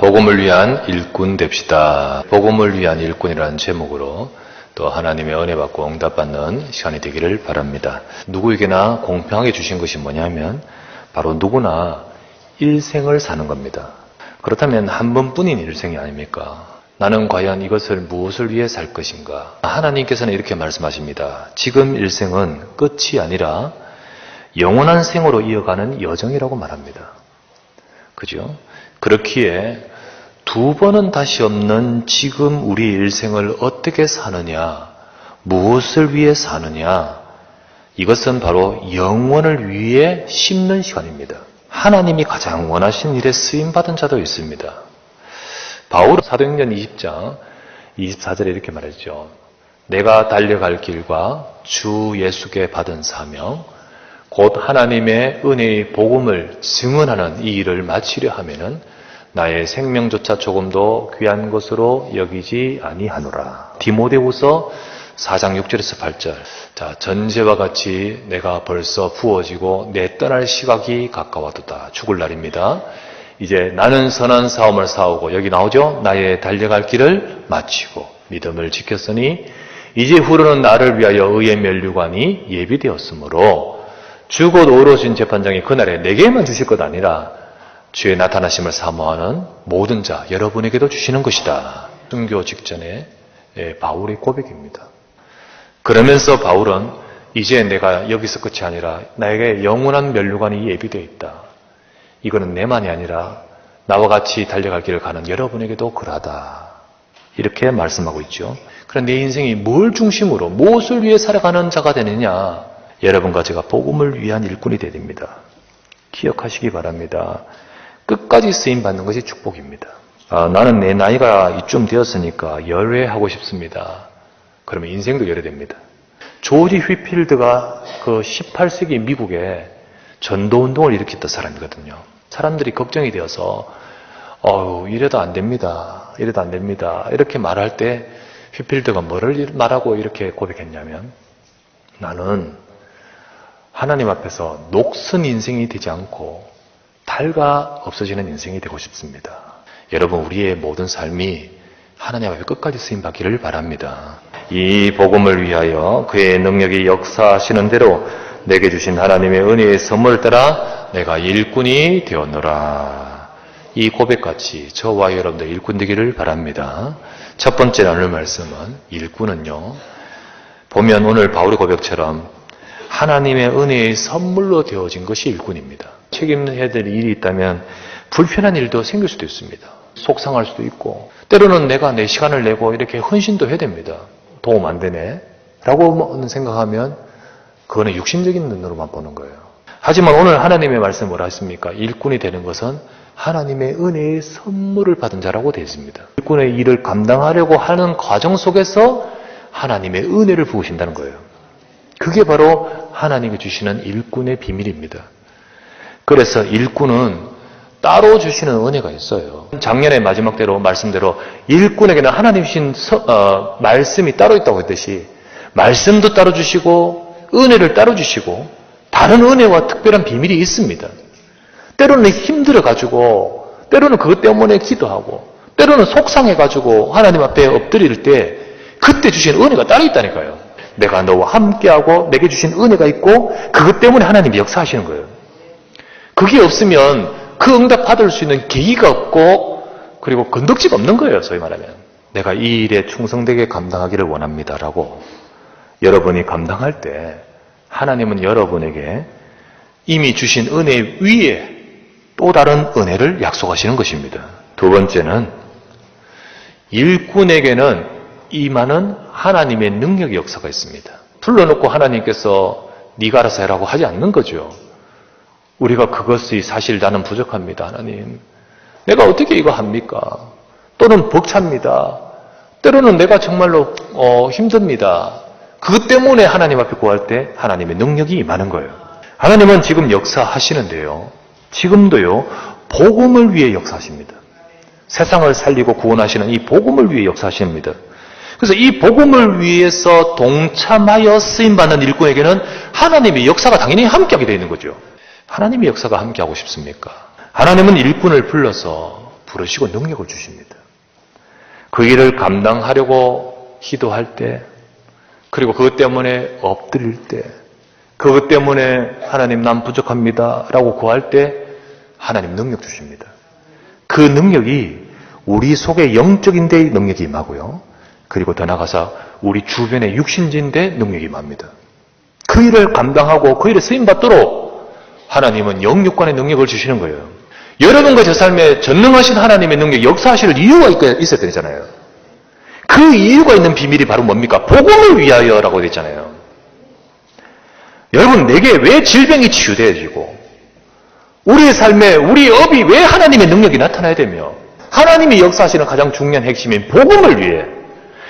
복음을 위한 일꾼 됩시다. 복음을 위한 일꾼이라는 제목으로 또 하나님의 은혜 받고 응답받는 시간이 되기를 바랍니다. 누구에게나 공평하게 주신 것이 뭐냐면 바로 누구나 일생을 사는 겁니다. 그렇다면 한 번뿐인 일생이 아닙니까? 나는 과연 이것을 무엇을 위해 살 것인가? 하나님께서는 이렇게 말씀하십니다. 지금 일생은 끝이 아니라 영원한 생으로 이어가는 여정이라고 말합니다. 그죠? 그렇기에 두 번은 다시 없는 지금 우리 일생을 어떻게 사느냐, 무엇을 위해 사느냐, 이것은 바로 영원을 위해 심는 시간입니다. 하나님이 가장 원하신 일에 쓰임받은 자도 있습니다. 바울은 사도행전 20장 24절에 이렇게 말했죠. 내가 달려갈 길과 주 예수께 받은 사명, 곧 하나님의 은혜의 복음을 증언하는 이 일을 마치려 하면은 나의 생명조차 조금도 귀한 것으로 여기지 아니하노라. 디모데후서 4장 6절에서 8절. 자, 전제와 같이 내가 벌써 부어지고 내 떠날 시각이 가까워졌다. 죽을 날입니다. 이제 나는 선한 싸움을 싸우고, 여기 나오죠? 나의 달려갈 길을 마치고 믿음을 지켰으니 이제 후로는 나를 위하여 의의 면류관이 예비되었으므로 주 곧 오로신 재판장이 그날에 내게만 주실 것 아니라 주의 나타나심을 사모하는 모든 자 여러분에게도 주시는 것이다. 순교 직전에 바울의 고백입니다. 그러면서 바울은 이제 내가 여기서 끝이 아니라 나에게 영원한 면류관이 예비되어 있다. 이거는 내만이 아니라 나와 같이 달려갈 길을 가는 여러분에게도 그러하다. 이렇게 말씀하고 있죠. 그런데 내 인생이 뭘 중심으로 무엇을 위해 살아가는 자가 되느냐? 여러분과 제가 복음을 위한 일꾼이 되야 됩니다. 기억하시기 바랍니다. 끝까지 쓰임받는 것이 축복입니다. 나는 내 나이가 이쯤 되었으니까 열회하고 싶습니다. 그러면 인생도 열회됩니다. 조지 휘필드가 그 18세기 미국에 전도운동을 일으켰던 사람이거든요. 사람들이 걱정이 되어서 이래도 안 됩니다. 이래도 안 됩니다. 이렇게 말할 때 휘필드가 뭐를 말하고 이렇게 고백했냐면, 나는 하나님 앞에서 녹슨 인생이 되지 않고 달가 없어지는 인생이 되고 싶습니다. 여러분, 우리의 모든 삶이 하나님 앞에 끝까지 쓰임받기를 바랍니다. 이 복음을 위하여 그의 능력이 역사하시는 대로 내게 주신 하나님의 은혜의 선물을 따라 내가 일꾼이 되었노라. 이 고백같이 저와 여러분들 일꾼 되기를 바랍니다. 첫 번째 나눌 말씀은, 일꾼은요, 보면 오늘 바울의 고백처럼 하나님의 은혜의 선물로 되어진 것이 일꾼입니다. 책임해야 될 일이 있다면 불편한 일도 생길 수도 있습니다. 속상할 수도 있고, 때로는 내가 내 시간을 내고 이렇게 헌신도 해야 됩니다. 도움 안 되네 라고 생각하면 그거는 육신적인 눈으로만 보는 거예요. 하지만 오늘 하나님의 말씀 뭐라 했습니까? 일꾼이 되는 것은 하나님의 은혜의 선물을 받은 자라고 되어 있습니다. 일꾼의 일을 감당하려고 하는 과정 속에서 하나님의 은혜를 부으신다는 거예요. 그게 바로 하나님이 주시는 일꾼의 비밀입니다. 그래서 일꾼은 따로 주시는 은혜가 있어요. 작년에 마지막 대로 말씀대로 일꾼에게는 하나님 주신 말씀이 따로 있다고 했듯이 말씀도 따로 주시고 은혜를 따로 주시고 다른 은혜와 특별한 비밀이 있습니다. 때로는 힘들어가지고, 때로는 그것 때문에 기도하고, 때로는 속상해가지고 하나님 앞에 엎드릴 때 그때 주신 은혜가 따로 있다니까요. 내가 너와 함께하고 내게 주신 은혜가 있고 그것 때문에 하나님이 역사하시는 거예요. 그게 없으면 그 응답 받을 수 있는 계기가 없고, 그리고 건덕지가 없는 거예요. 소위 말하면 내가 이 일에 충성되게 감당하기를 원합니다라고 여러분이 감당할 때 하나님은 여러분에게 이미 주신 은혜 위에 또 다른 은혜를 약속하시는 것입니다. 두 번째는, 일꾼에게는 임하는 하나님의 능력의 역사가 있습니다. 불러놓고 하나님께서 네가 알아서 해라고 하지 않는 거죠. 우리가 그것이 사실 나는 부족합니다. 하나님, 내가 어떻게 이거 합니까? 또는 벅찹니다. 때로는 내가 정말로 힘듭니다. 그것 때문에 하나님 앞에 구할 때 하나님의 능력이 임하는 거예요. 하나님은 지금 역사하시는데요, 지금도요, 복음을 위해 역사하십니다. 세상을 살리고 구원하시는 이 복음을 위해 역사하십니다. 그래서 이 복음을 위해서 동참하여 쓰임받는 일꾼에게는 하나님의 역사가 당연히 함께하게 되어 있는 거죠. 하나님의 역사가 함께하고 싶습니까? 하나님은 일꾼을 불러서 부르시고 능력을 주십니다. 그 일을 감당하려고 기도할 때, 그리고 그것 때문에 엎드릴 때, 그것 때문에 하나님 난 부족합니다 라고 구할 때 하나님 능력 주십니다. 그 능력이 우리 속에 영적인 데의 능력이 임하고요. 그리고 더 나아가서 우리 주변의 육신진 데 능력이 임합니다. 그 일을 감당하고 그 일에 쓰임받도록 하나님은 영육간의 능력을 주시는 거예요. 여러분과 제 삶에 전능하신 하나님의 능력이 역사하실 이유가 있어야 되잖아요. 그 이유가 있는 비밀이 바로 뭡니까? 복음을 위하여라고 되어 있잖아요. 여러분, 내게 왜 질병이 치유되어지고 우리의 삶에 우리 업이 왜 하나님의 능력이 나타나야 되며 하나님이 역사하시는 가장 중요한 핵심인 복음을 위해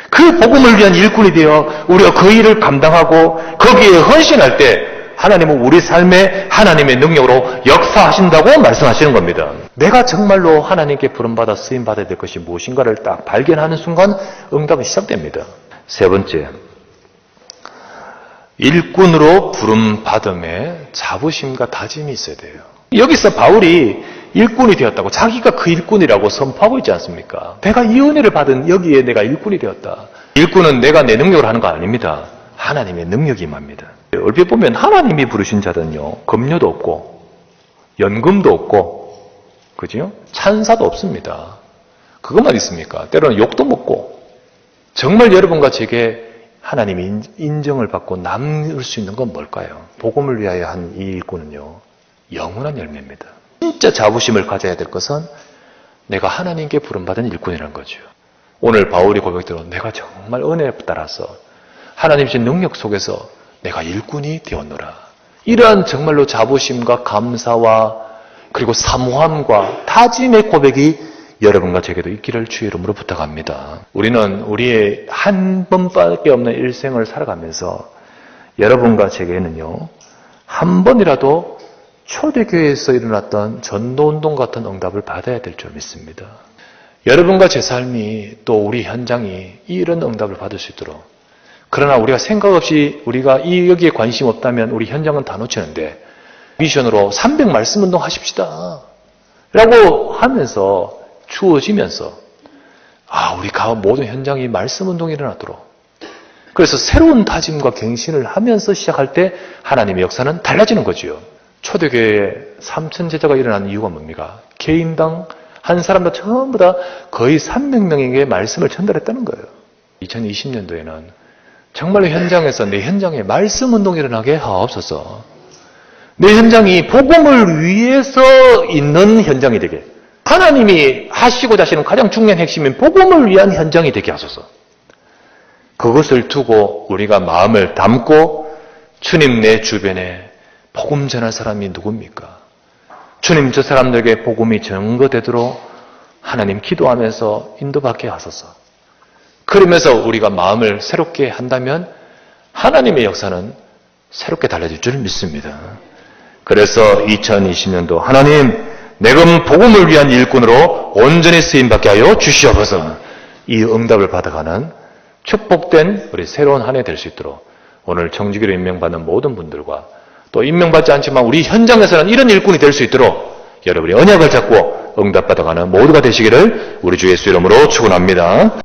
그 복음을 위한 일꾼이 되어 우리가 그 일을 감당하고 거기에 헌신할 때 하나님은 우리 삶에 하나님의 능력으로 역사하신다고 말씀하시는 겁니다. 내가 정말로 하나님께 부름받아 쓰임받아야 될 것이 무엇인가를 딱 발견하는 순간 응답이 시작됩니다. 세 번째, 일꾼으로 부름받음에 자부심과 다짐이 있어야 돼요. 여기서 바울이 일꾼이 되었다고 자기가 그 일꾼이라고 선포하고 있지 않습니까? 내가 이 은혜를 받은 여기에 내가 일꾼이 되었다. 일꾼은 내가 내 능력으로 하는 거 아닙니다. 하나님의 능력이 임합니다. 얼핏 보면 하나님이 부르신 자들은요, 급료도 없고 연금도 없고 그죠? 찬사도 없습니다. 그것만 있습니까? 때로는 욕도 먹고 정말 여러분과 제게 하나님이 인정을 받고 남을 수 있는 건 뭘까요? 복음을 위하여 한 이 일꾼은요, 영원한 열매입니다. 진짜 자부심을 가져야 될 것은 내가 하나님께 부름받은 일꾼이라는 거죠. 오늘 바울이 고백대로 내가 정말 은혜에 따라서 하나님 주신 능력 속에서 내가 일꾼이 되었노라. 이러한 정말로 자부심과 감사와 그리고 사모함과 다짐의 고백이 여러분과 제게도 있기를 주의 이름으로 부탁합니다. 우리는 우리의 한 번밖에 없는 일생을 살아가면서 여러분과 제게는요, 한 번이라도 초대교회에서 일어났던 전도운동 같은 응답을 받아야 될 줄 믿습니다. 여러분과 제 삶이 또 우리 현장이 이런 응답을 받을 수 있도록, 그러나 우리가 생각 없이 우리가 여기에 관심 없다면 우리 현장은 다 놓치는데 미션으로 300 말씀 운동 하십시다 라고 하면서 주어지면서 우리 모든 현장이 말씀 운동이 일어나도록, 그래서 새로운 다짐과 갱신을 하면서 시작할 때 하나님의 역사는 달라지는 거지요. 초대교회에 3천 제자가 일어나는 이유가 뭡니까? 개인당 한 사람도 전부 다 거의 300명에게 말씀을 전달했다는 거예요. 2020년도에는 정말로 현장에서 내 현장에 말씀 운동이 일어나게 하옵소서. 내 현장이 복음을 위해서 있는 현장이 되게, 하나님이 하시고자 하시는 가장 중요한 핵심인 복음을 위한 현장이 되게 하소서. 그것을 두고 우리가 마음을 담고 주님 내 주변에 복음 전할 사람이 누굽니까? 주님 저 사람들에게 복음이 전거되도록 하나님 기도하면서 인도받게 하소서. 그러면서 우리가 마음을 새롭게 한다면 하나님의 역사는 새롭게 달라질 줄 믿습니다. 그래서 2020년도 하나님, 내가 복음을 위한 일꾼으로 온전히 쓰임받게 하여 주시옵소서. 이 응답을 받아가는 축복된 우리 새로운 한 해 될 수 있도록 오늘 청지기로 임명받는 모든 분들과 또 임명받지 않지만 우리 현장에서는 이런 일꾼이 될 수 있도록 여러분이 언약을 잡고 응답받아가는 모두가 되시기를 우리 주 예수 이름으로 축원합니다.